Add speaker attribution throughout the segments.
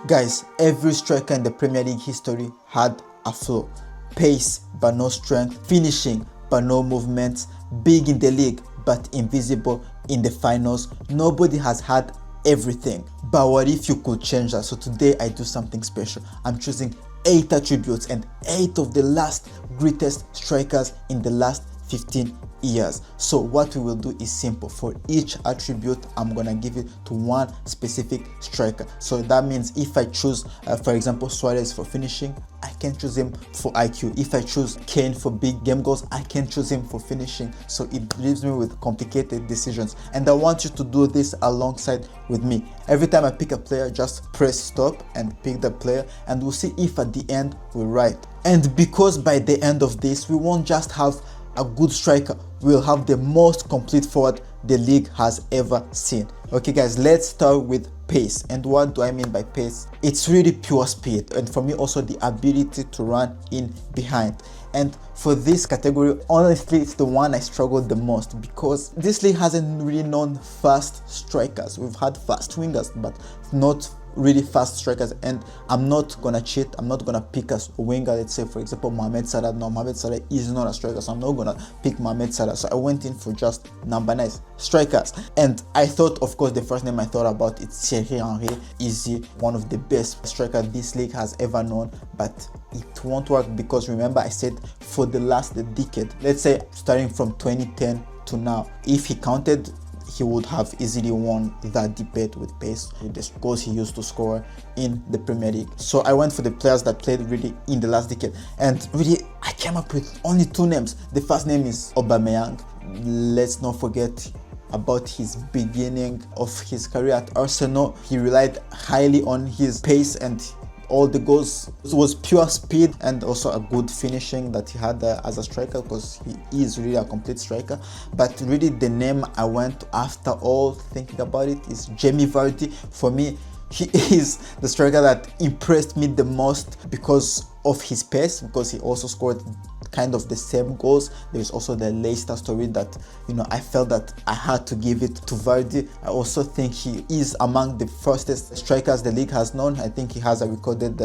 Speaker 1: Guys, every striker in the Premier League history had a flaw. Pace but no strength, finishing but no movement, big in the league but invisible in the finals. Nobody has had everything. But what if you could change that? So today I do something special. I'm choosing 8 attributes and 8 of the last greatest strikers in the last 15 years. So what we will do is simple. For each attribute, I'm gonna give it to one specific striker. So that means if I choose for example Suarez for finishing, I can choose him for IQ. If I choose Kane for big game goals, I can choose him for finishing. So it leaves me with complicated decisions, and I want you to do this alongside with me. Every time I pick a player, just press stop and pick the player, and we'll see if at the end we're right. And because by the end of this, we won't just have a good striker, we'll have the most complete forward the league has ever seen. Okay guys, let's start with pace. And what do I mean by pace? It's really pure speed, and for me also the ability to run in behind. And for this category, honestly, it's the one I struggled the most, because this league hasn't really known fast strikers. We've had fast wingers but not really fast strikers, and I'm not gonna cheat. I'm not gonna pick a winger. Let's say for example Mohamed Salah. No, Mohamed Salah is not a striker, so I'm not gonna pick Mohamed Salah. So I went in for just number 9 strikers, and I thought, of course, the first name I thought about it's Thierry Henry. Easy, one of the best strikers this league has ever known. But it won't work, because remember I said for the last decade, let's say starting from 2010 to now, if he counted, he would have easily won that debate with pace, with the goals he used to score in the Premier League. So I went for the players that played really in the last decade, and really I came up with only 2 names. The first name is Aubameyang. Let's not forget about his beginning of his career at Arsenal. He relied highly on his pace, and all the goals was pure speed, and also a good finishing that he had as a striker, because he is really a complete striker. But really the name I went after all thinking about it is Jamie Vardy. For me, he is the striker that impressed me the most because of his pace, because he also scored kind of the same goals. There's also the Leicester story that, you know, I felt that I had to give it to Vardy. I also think he is among the fastest strikers the league has known. I think he has a recorded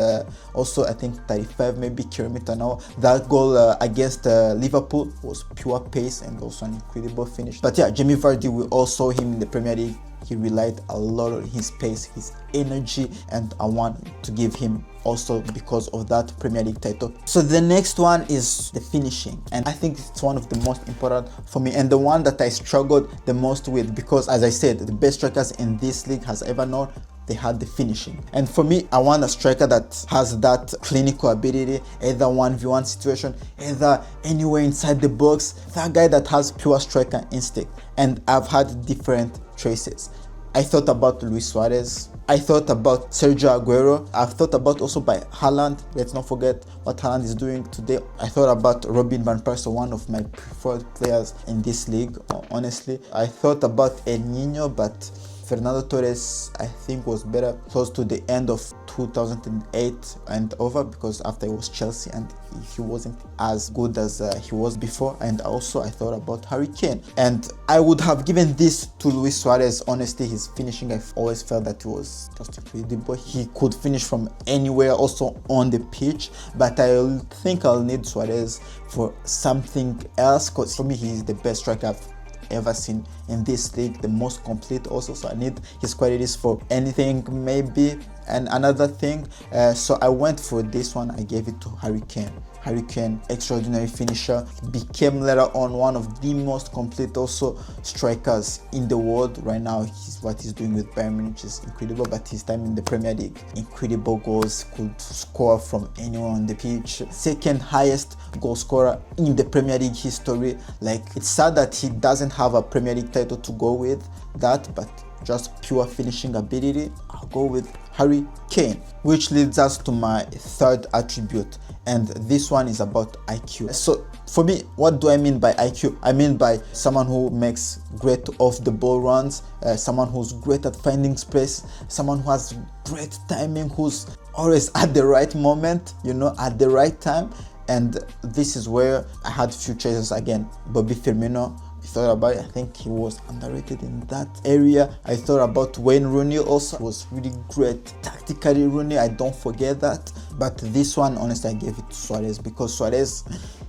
Speaker 1: also I think 35 maybe kilometer an hour. That goal against Liverpool was pure pace and also an incredible finish. But yeah, Jamie Vardy, we all saw him in the Premier League. He relied a lot on his pace, his energy, and I want to give him also because of that Premier League title. So the next one is the finishing, and I think it's one of the most important for me, and the one that I struggled the most with, because as I said, the best strikers in this league has ever known, they had the finishing. And for me, I want a striker that has that clinical ability, either 1v1 situation, either anywhere inside the box, that guy that has pure striker instinct. And I've had different choices. I thought about Luis Suarez. I thought about Sergio Aguero. I've thought about also by Haaland. Let's not forget what Haaland is doing today. I thought about Robin van Persie, one of my preferred players in this league, honestly. I thought about El Nino, but Fernando Torres I think was better close to the end of 2008 and over, because after it was Chelsea and he wasn't as good as he was before. And also I thought about Harry Kane, and I would have given this to Luis Suarez. Honestly, his finishing, I've always felt that it was just incredible. He could finish from anywhere, also on the pitch, but I think I'll need Suarez for something else, because for me he's the best striker I've ever seen in this league, the most complete also. So I need his qualities for anything maybe. And another thing, so I went for this one, I gave it to Harry Kane. Harry Kane, extraordinary finisher, became later on one of the most complete also strikers in the world. Right now, what he's doing with Bayern Munich is incredible, but his time in the Premier League, incredible goals, could score from anywhere on the pitch. Second highest goal scorer in the Premier League history. Like, it's sad that he doesn't have a Premier League title to go with that, but just pure finishing ability, I'll go with Harry Kane. Which leads us to my third attribute, and this one is about IQ. So for me, what do I mean by IQ? I mean by someone who makes great off the ball runs, someone who's great at finding space, someone who has great timing, who's always at the right moment, you know, at the right time. And this is where I had few choices again. Bobby Firmino, thought about it. I think he was underrated in that area. I thought about Wayne Rooney also. It was really great tactically. Rooney, I don't forget that. But this one, honestly, I gave it to Suarez, because Suarez,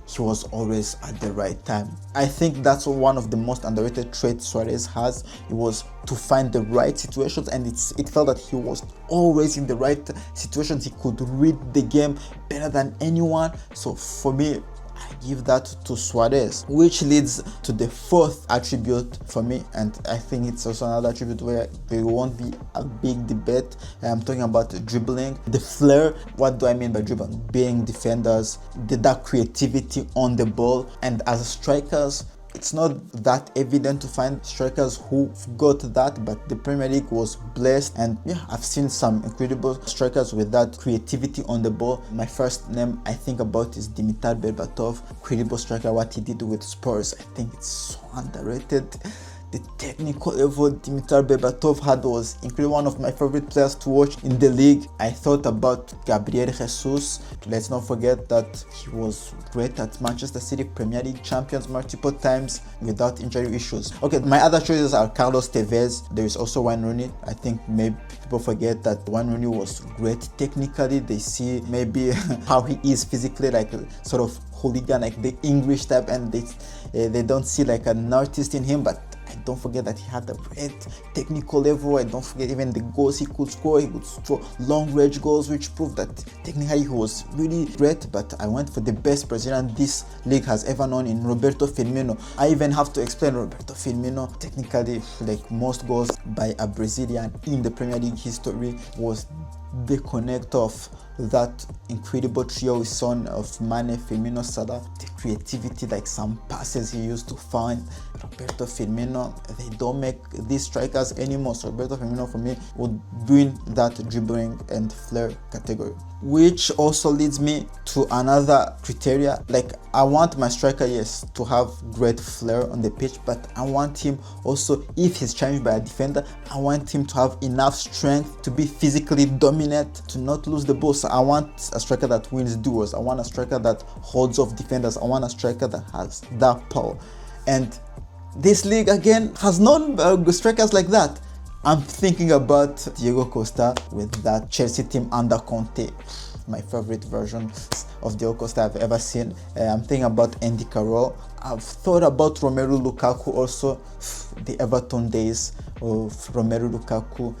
Speaker 1: he was always at the right time. I think that's one of the most underrated traits Suarez has. It was to find the right situations, and it felt that he was always in the right situations. He could read the game better than anyone. So for me, I give that to Suarez, which leads to the fourth attribute for me, and I think it's also another attribute where there won't be a big debate. I'm talking about dribbling, the flair. What do I mean by dribbling? Being defenders, that creativity on the ball, and as strikers, it's not that evident to find strikers who got that, but the Premier League was blessed, and yeah, I've seen some incredible strikers with that creativity on the ball. My first name I think about is Dimitar Berbatov, incredible striker. What he did with Spurs, I think it's so underrated. The technical level Dimitar Berbatov had was incredible, one of my favorite players to watch in the league. I thought about Gabriel Jesus. Let's not forget that he was great at Manchester City, Premier League champions multiple times without injury issues. Okay, my other choices are Carlos Tevez. There is also Wayne Rooney. I think maybe people forget that Wayne Rooney was great technically. They see maybe how he is physically, like sort of hooligan, like the English type, and they don't see like an artist in him, but I don't forget that he had a great technical level. I don't forget even the goals he could score. He could score long range goals, which proved that technically he was really great. But I went for the best Brazilian this league has ever known in Roberto Firmino. I even have to explain Roberto Firmino. Technically, like most goals by a Brazilian in the Premier League history, was the connector of that incredible trio we saw of Mane, Firmino, Salah. The creativity, like some passes he used to find. Roberto Firmino, they don't make these strikers anymore, so Roberto Firmino for me would win that dribbling and flair category. Which also leads me to another criteria. Like, I want my striker, yes, to have great flair on the pitch, but I want him also, if he's challenged by a defender, I want him to have enough strength to be physically dominant, to not lose the ball. So I want a striker that wins duels. I want a striker that holds off defenders. I want a striker that has that power. And this league again has known strikers like that. I'm thinking about Diego Costa with that Chelsea team under Conte, my favorite version of Diego Costa I've ever seen. I'm thinking about Andy Carroll. I've thought about Romelu Lukaku also, the Everton days of Romelu Lukaku,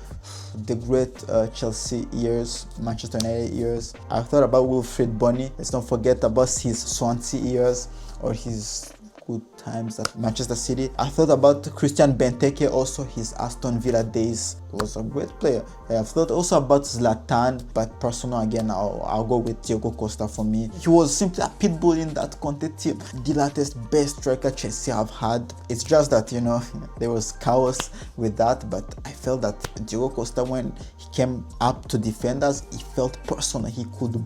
Speaker 1: the great Chelsea years, Manchester United years. I've thought about Wilfried Bony. Let's not forget about his Swansea years or his good times at Manchester City. I thought about Christian Benteke, also his Aston Villa days. He was a great player. I've thought also about Zlatan, but personal again, I'll go with Diego Costa for me. He was simply a pit bull in that Conte team. The latest best striker Chelsea have had. It's just that, you know, there was chaos with that, but I felt that Diego Costa, when he came up to defenders, he felt personal. He could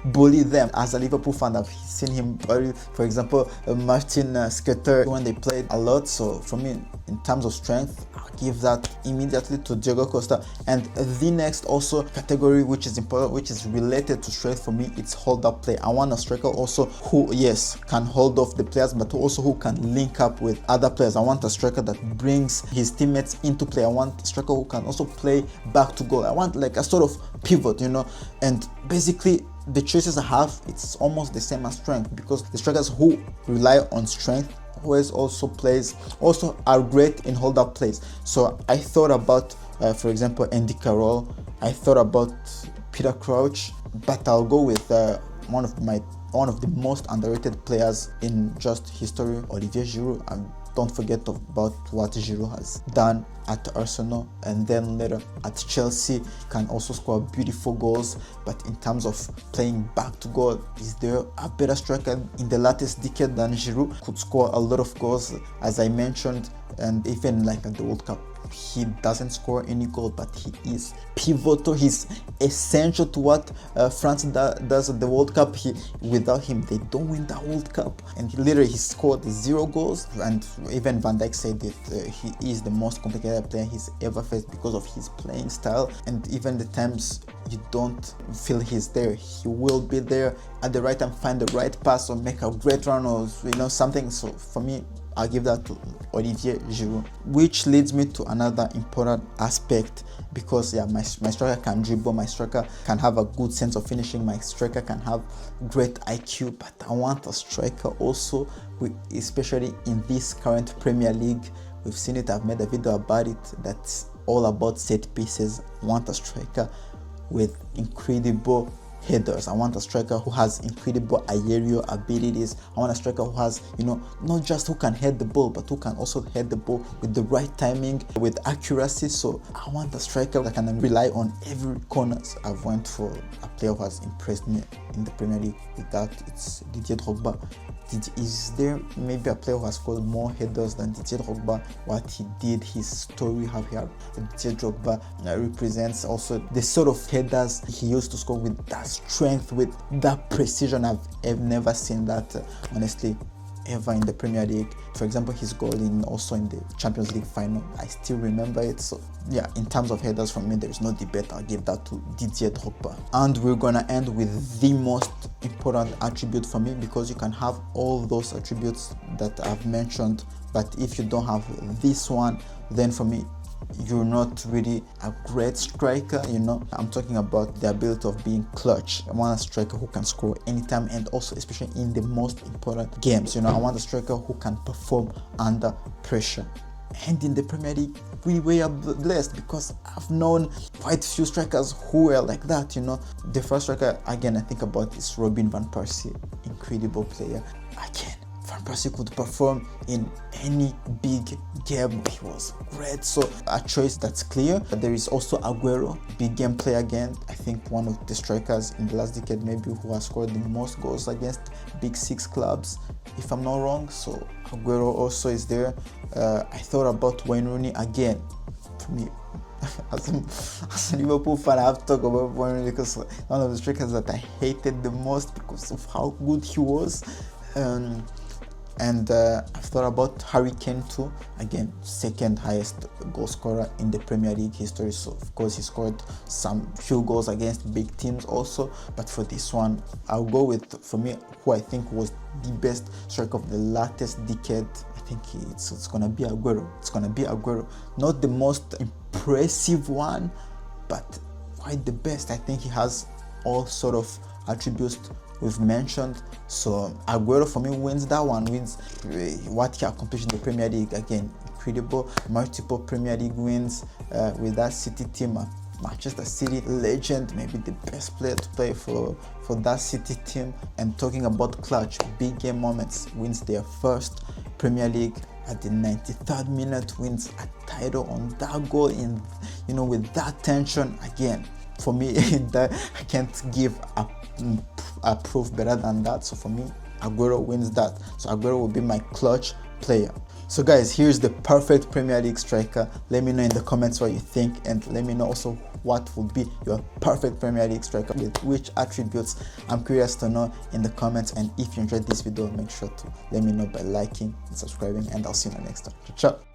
Speaker 1: bully them. As a Liverpool fan, I've seen him bully, for example, Martin Skrtel when they played a lot. So for me, in terms of strength, I'll give that immediately to Diego Costa. And the next also category which is important, which is related to strength for me, it's hold up play. I want a striker also who, yes, can hold off the players, but also who can link up with other players. I want a striker that brings his teammates into play. I want a striker who can also play back to goal. I want like a sort of pivot, you know. And basically the choices I have, it's almost the same as strength, because the strikers who rely on strength always also are great in hold up plays. So I thought about for example Andy Carroll. I thought about Peter Crouch, but I'll go with one of the most underrated players in just history, Olivier Giroud. And don't forget about what Giroud has done at Arsenal and then later at Chelsea. He can also score beautiful goals, but in terms of playing back to goal, is there a better striker in the latest decade than Giroud? Could score a lot of goals, as I mentioned, and even like at the World Cup, he doesn't score any goal, but he is pivotal. He's essential to what France does at the World Cup. Without him, they don't win the World Cup. And he scored 0 goals. And even Van Dijk said that he is the most complicated player he's ever faced because of his playing style. And even the times you don't feel he's there, he will be there at the right time, find the right pass or make a great run or something. So for me, I'll give that to Olivier Giroud, which leads me to another important aspect, because my striker can dribble, my striker can have a good sense of finishing, my striker can have great IQ, but I want a striker also, especially in this current Premier League. We've seen it, I've made a video about it, that's all about set pieces. I want a striker with incredible headers. I want a striker who has incredible aerial abilities. I want a striker who has, not just who can head the ball, but who can also head the ball with the right timing, with accuracy. So I want a striker that can rely on every corners. I've went for a player who has impressed me in the Premier League. With that, it's Didier Drogba. Is there maybe a player who has scored more headers than Didier Drogba? What he did, his story, how he had Didier Drogba represents also the sort of headers he used to score with that strength, with that precision. I've never seen that, honestly, ever in the Premier League. For example, his goal in the Champions League final, I still remember it. So yeah, in terms of headers, from me, there is no debate. I'll give that to Didier Drogba. And we're gonna end with the most important attribute for me, because you can have all those attributes that I've mentioned, but if you don't have this one, then for me, you're not really a great striker. I'm talking about the ability of being clutch. I want a striker who can score anytime, and also especially in the most important games. I want a striker who can perform under pressure. And in the Premier League, we were blessed, because I've known quite a few strikers who were like that. The first striker, again, I think about is Robin van Persie, incredible player. Again, Van Persie could perform in any big game. He was great. So a choice that's clear. But there is also Aguero, big game player again. I think one of the strikers in the last decade maybe who has scored the most goals against big six clubs, if I'm not wrong. So Aguero also is there. I thought about Wayne Rooney again. For me, as a Liverpool fan, I have to talk about Wayne Rooney, because one of the strikers that I hated the most because of how good he was. And I've thought about Harry Kane too. Again, second highest goal scorer in the Premier League history. So of course he scored some few goals against big teams also. But for this one, I'll go with, for me, who I think was the best striker of the latest decade. I think it's gonna be Aguero. It's gonna be Aguero. Not the most impressive one, but quite the best. I think he has all sort of attributes we've mentioned. So Aguero for me wins that one, wins what he accomplished in the Premier League. Again, incredible, multiple Premier League wins with that City team. Manchester City legend, maybe the best player to play for that City team. And talking about clutch, big game moments, wins their first Premier League at the 93rd minute, wins a title on that goal in, with that tension. Again, for me, I can't give a proof better than that. So for me, Aguero wins that. So Aguero will be my clutch player. So guys, here's the perfect Premier League striker. Let me know in the comments what you think, and let me know also what would be your perfect Premier League striker, with which attributes. I'm curious to know in the comments. And if you enjoyed this video, make sure to let me know by liking and subscribing, and I'll see you in the next time. Ciao.